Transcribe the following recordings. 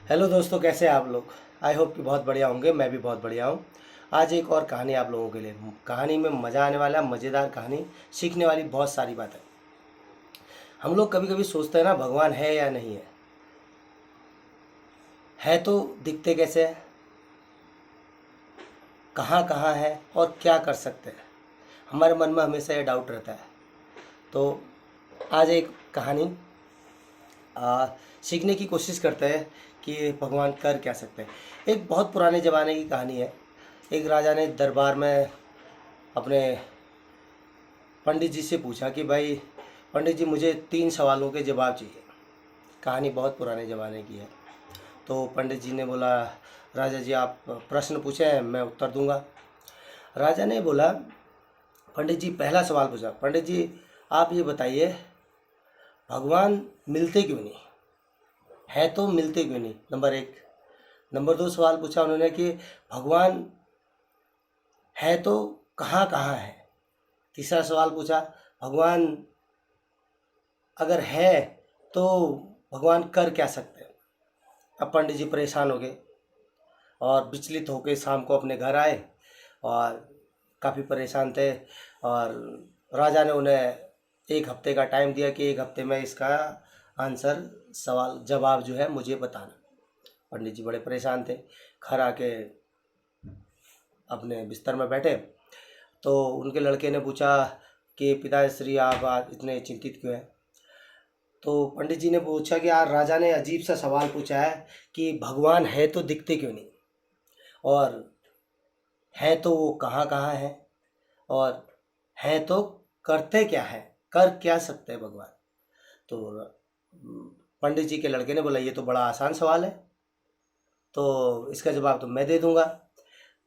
Hello दोस्तों, कैसे हैं आप लोग। आई होप कि बहुत बढ़िया होंगे। मैं भी बहुत बढ़िया हूँ। आज एक और कहानी आप लोगों के लिए। कहानी में मज़ा आने वाला, मज़ेदार कहानी, सीखने वाली बहुत सारी बातें। हम लोग कभी कभी सोचते हैं ना, भगवान है या नहीं है। है तो दिखते कैसे हैं, कहाँ कहाँ है और क्या कर सकते हैं। हमारे मन में हमेशा ये डाउट रहता है। तो आज एक कहानी सीखने की कोशिश करते हैं कि भगवान कर क्या सकते हैं। एक बहुत पुराने ज़माने की कहानी है। एक राजा ने दरबार में अपने पंडित जी से पूछा कि भाई पंडित जी, मुझे 3 सवालों के जवाब चाहिए। कहानी बहुत पुराने ज़माने की है। तो पंडित जी ने बोला, राजा जी आप प्रश्न पूछें, मैं उत्तर दूंगा। राजा ने बोला, पंडित जी पहला सवाल पूछा, पंडित जी आप ये बताइए, भगवान मिलते क्यों नहीं, है तो मिलते क्यों नहीं, नंबर 1। नंबर 2 सवाल पूछा उन्होंने कि भगवान है तो कहाँ कहाँ है। तीसरा सवाल पूछा, भगवान अगर है तो भगवान कर क्या सकते हैं। अब पंडित जी परेशान हो गए और विचलित होकर शाम को अपने घर आए और काफ़ी परेशान थे। और राजा ने उन्हें 1 हफ्ते का टाइम दिया कि 1 हफ्ते में इसका आंसर, सवाल जवाब जो है मुझे बताना। पंडित जी बड़े परेशान थे। घर आके अपने बिस्तर में बैठे तो उनके लड़के ने पूछा कि पिताश्री आप आज इतने चिंतित क्यों हैं। तो पंडित जी ने पूछा कि यार, राजा ने अजीब सा सवाल पूछा है कि भगवान है तो दिखते क्यों नहीं, और है तो वो कहाँ कहाँ है, और है तो करते क्या है, कर क्या सकते हैं भगवान। तो पंडित जी के लड़के ने बोला, ये तो बड़ा आसान सवाल है, तो इसका जवाब तो मैं दे दूंगा।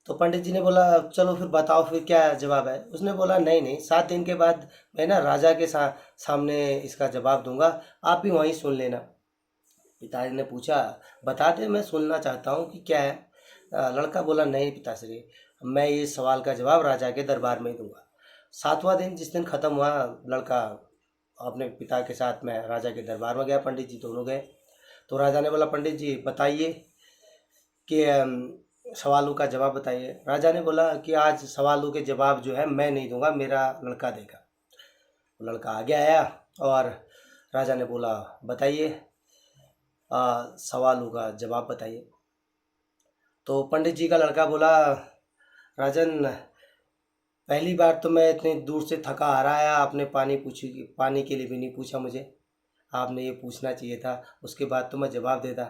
तो पंडित जी ने बोला, चलो फिर बताओ फिर क्या जवाब है। उसने बोला, नहीं नहीं, 7 दिन के बाद मैं ना राजा के सामने इसका जवाब दूंगा, आप भी वहीं सुन लेना। पिताजी ने पूछा, बता दे, मैं सुनना चाहता हूँ कि क्या है। लड़का बोला, नहीं पिताश्री, मैं ये सवाल का जवाब राजा के दरबार में ही दूंगा। 7वां दिन जिस दिन ख़त्म हुआ, लड़का अपने पिता के साथ में राजा के दरबार में गया, पंडित जी दोनों गए। तो राजा ने बोला, पंडित जी बताइए कि सवालों का जवाब बताइए। राजा ने बोला कि आज सवालों के जवाब जो है मैं नहीं दूंगा, मेरा लड़का देगा। लड़का आगे आया और राजा ने बोला, बताइए, सवालों का जवाब बताइए। तो पंडित जी का लड़का बोला, राजन, पहली बार तो मैं इतनी दूर से थका हारा आया, आपने पानी के लिए भी नहीं पूछा मुझे। आपने ये पूछना चाहिए था, उसके बाद तो मैं जवाब देता।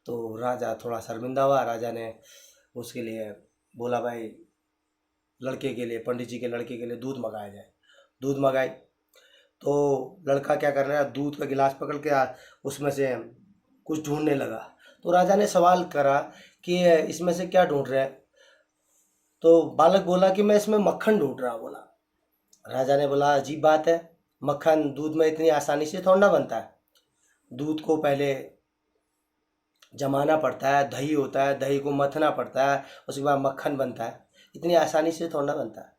तो राजा थोड़ा शर्मिंदा हुआ। राजा ने उसके लिए बोला, भाई लड़के के लिए, पंडित जी के लड़के के लिए दूध मंगाया जाए। दूध मंगाई। तो लड़का क्या कर रहा है, दूध का गिलास पकड़ के उसमें से कुछ ढूंढने लगा। तो राजा ने सवाल करा कि इसमें से क्या ढूंढ रहे हैं। तो बालक बोला कि मैं इसमें मक्खन ढूंढ रहा हूँ। बोला। राजा ने बोला, अजीब बात है, मक्खन दूध में इतनी आसानी से थोड़ा ना बनता है। दूध को पहले जमाना पड़ता है, दही होता है, दही को मथना पड़ता है, उसके बाद मक्खन बनता है। इतनी आसानी से थोड़ा ना बनता है।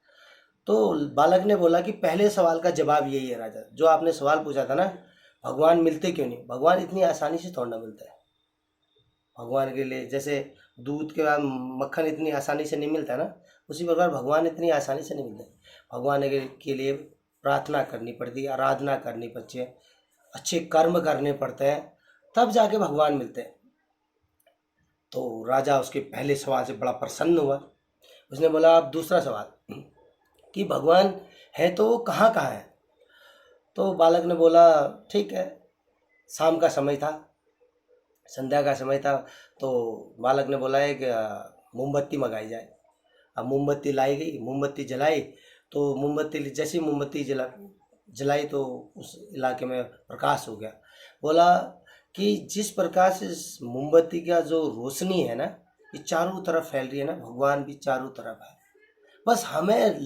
तो बालक ने बोला कि पहले सवाल का जवाब यही है राजा, जो आपने सवाल पूछा था ना, भगवान मिलते क्यों नहीं। भगवान इतनी आसानी से थोड़ा ना मिलता है। भगवान के लिए जैसे दूध के बाद मक्खन इतनी आसानी से नहीं मिलता ना, उसी प्रकार भगवान इतनी आसानी से नहीं मिलते। भगवान के लिए प्रार्थना करनी पड़ती है, आराधना करनी पड़ती है, अच्छे कर्म करने पड़ते हैं, तब जाके भगवान मिलते हैं। तो राजा उसके पहले सवाल से बड़ा प्रसन्न हुआ। उसने बोला, अब दूसरा सवाल कि भगवान है तो वो कहाँ कहाँ है। तो बालक ने बोला, ठीक है। शाम का समय था, संध्या का समय था। तो बालक ने बोला है कि मोमबत्ती मंगाई जाए। अब मोमबत्ती लाई गई, मोमबत्ती जलाई। तो मोमबत्ती जैसी मोमबत्ती जलाई तो उस इलाके में प्रकाश हो गया। बोला कि जिस प्रकार से इस मोमबत्ती का जो रोशनी है ना, ये चारों तरफ फैल रही है ना, भगवान भी चारों तरफ है। बस हमें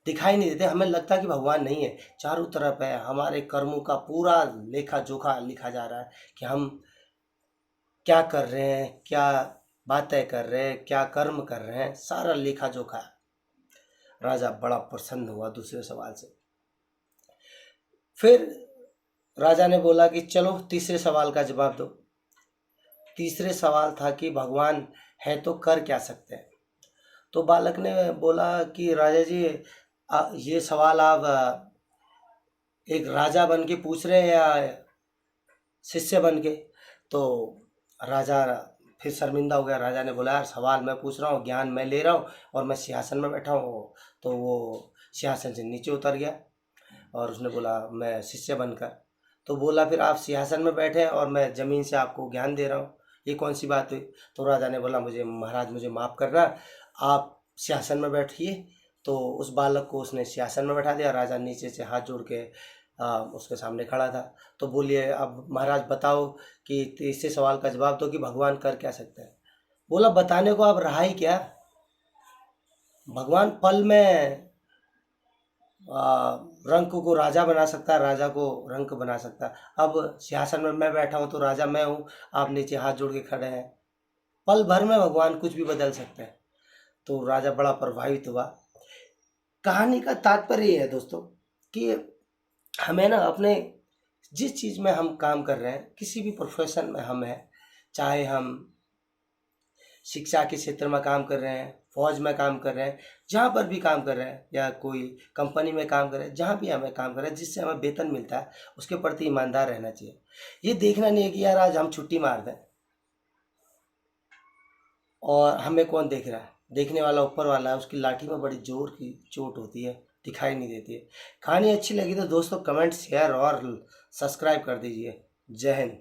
दिखाई नहीं देते, हमें लगता है कि भगवान नहीं है, चारों तरफ है। हमारे कर्मों का पूरा लेखा जोखा लिखा जा रहा है कि हम क्या कर रहे हैं, क्या बातें कर रहे हैं, क्या कर्म कर रहे हैं, सारा लेखा जोखा है। राजा बड़ा प्रसन्न हुआ दूसरे सवाल से। फिर राजा ने बोला कि चलो तीसरे सवाल का जवाब दो। तीसरे सवाल था कि भगवान है तो कर क्या सकते हैं। तो बालक ने बोला कि राजा जी, ये सवाल आप एक राजा बन के पूछ रहे हैं या शिष्य बन के। तो राजा फिर शर्मिंदा हो गया। राजा ने बोला, यार सवाल मैं पूछ रहा हूँ, ज्ञान मैं ले रहा हूँ और मैं सिंहासन में बैठा हूँ। तो वो सिंहासन से नीचे उतर गया और उसने बोला, मैं शिष्य बनकर। तो बोला, फिर आप सिंहासन में बैठे हैं और मैं ज़मीन से आपको ज्ञान दे रहा हूँ, ये कौन सी बात हुई। तो राजा ने बोला, मुझे महाराज मुझे माफ़ करना, आप सिंहासन में बैठिए। तो उस बालक को उसने सिंहासन में बैठा दिया। राजा नीचे से हाथ जोड़ के उसके सामने खड़ा था। तो बोलिए, अब महाराज बताओ कि तीसरे सवाल का जवाब दो कि भगवान कर क्या सकते हैं। बोला, बताने को अब रहा ही क्या, भगवान पल में रंक को राजा बना सकता है, राजा को रंक बना सकता है। अब सिंहासन में मैं बैठा हूँ तो राजा मैं हूँ, आप नीचे हाथ जोड़ के खड़े हैं। पल भर में भगवान कुछ भी बदल सकते हैं। तो राजा बड़ा प्रभावित हुआ। कहानी का तात्पर्य ये है दोस्तों कि हमें ना अपने जिस चीज़ में हम काम कर रहे हैं, किसी भी प्रोफेशन में हम हैं, चाहे हम शिक्षा के क्षेत्र में काम कर रहे हैं, फौज में काम कर रहे हैं, जहाँ पर भी काम कर रहे हैं, या कोई कंपनी में काम कर रहे हैं, जहाँ भी हमें काम कर रहे हैं जिससे हमें वेतन मिलता है, उसके प्रति ईमानदार रहना चाहिए। ये देखना नहीं है कि यार आज हम छुट्टी मार दें और हमें कौन देख रहा है। देखने वाला ऊपर वाला है, उसकी लाठी में बड़ी जोर की चोट होती है, दिखाई नहीं देती है। कहानी अच्छी लगी तो दोस्तों कमेंट शेयर और सब्सक्राइब कर दीजिए। जय हिंद।